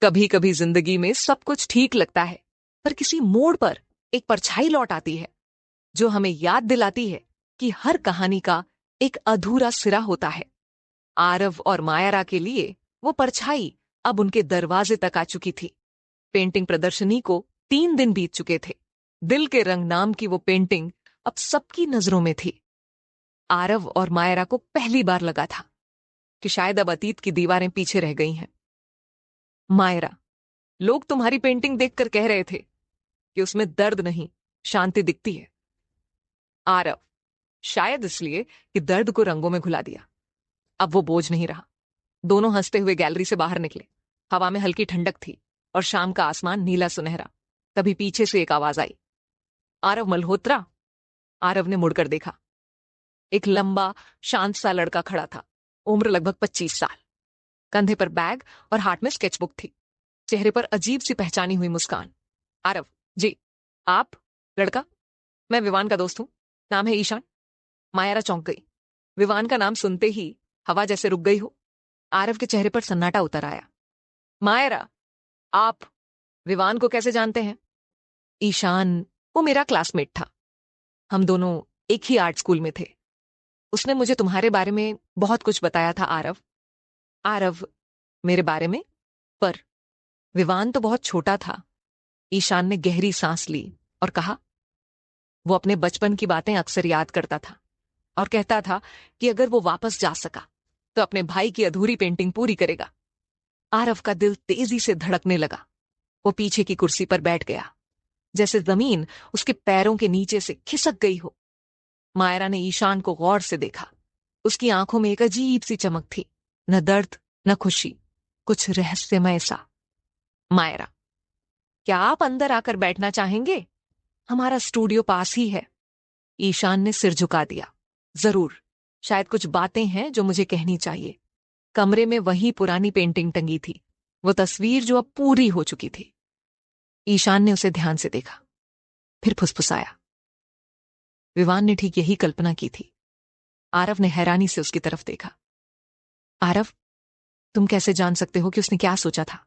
कभी कभी जिंदगी में सब कुछ ठीक लगता है, पर किसी मोड़ पर एक परछाई लौट आती है जो हमें याद दिलाती है कि हर कहानी का एक अधूरा सिरा होता है। आरव और मायरा के लिए वो परछाई अब उनके दरवाजे तक आ चुकी थी। पेंटिंग प्रदर्शनी को 3 दिन बीत चुके थे। दिल के रंग नाम की वो पेंटिंग अब सबकी नजरों में थी। आरव और मायरा को पहली बार लगा था कि शायद अब अतीत की दीवारें पीछे रह गई हैं। मायरा, लोग तुम्हारी पेंटिंग देखकर कह रहे थे कि उसमें दर्द नहीं, शांति दिखती है। आरव, शायद इसलिए कि दर्द को रंगों में घुला दिया। अब वो बोझ नहीं रहा। दोनों हंसते हुए गैलरी से बाहर निकले। हवा में हल्की ठंडक थी और शाम का आसमान नीला सुनहरा। तभी पीछे से एक आवाज आई, आरव मल्होत्रा। आरव ने मुड़कर देखा। एक लंबा, शांत सा लड़का खड़ा था। उम्र लगभग 25 साल। कंधे पर बैग और हाथ में स्केचबुक थी। चेहरे पर अजीब सी पहचानी हुई मुस्कान। आरव जी, आप? लड़का, मैं विवान का दोस्त हूं। नाम है ईशान। मायरा चौंक गई। विवान का नाम सुनते ही हवा जैसे रुक गई हो। आरव के चेहरे पर सन्नाटा उतर आया। मायरा, आप विवान को कैसे जानते हैं? ईशान, वो मेरा क्लासमेट था। हम दोनों एक ही आर्ट स्कूल में थे। उसने मुझे तुम्हारे बारे में बहुत कुछ बताया था। आरव, आरव, मेरे बारे में? पर विवान तो बहुत छोटा था। ईशान ने गहरी सांस ली और कहा, वो अपने बचपन की बातें अक्सर याद करता था और कहता था कि अगर वो वापस जा सका तो अपने भाई की अधूरी पेंटिंग पूरी करेगा। आरव का दिल तेजी से धड़कने लगा। वो पीछे की कुर्सी पर बैठ गया, जैसे जमीन उसके पैरों के नीचे से खिसक गई हो। मायरा ने ईशान को गौर से देखा। उसकी आंखों में एक अजीब सी चमक थी, न दर्द न खुशी, कुछ रहस्यमय सा। मायरा, क्या आप अंदर आकर बैठना चाहेंगे? हमारा स्टूडियो पास ही है। ईशान ने सिर झुका दिया। जरूर, शायद कुछ बातें हैं जो मुझे कहनी चाहिए। कमरे में वही पुरानी पेंटिंग टंगी थी, वो तस्वीर जो अब पूरी हो चुकी थी। ईशान ने उसे ध्यान से देखा, फिर फुसफुसाया, विवान ने ठीक यही कल्पना की थी। आरव ने हैरानी से उसकी तरफ देखा। आरव, तुम कैसे जान सकते हो कि उसने क्या सोचा था?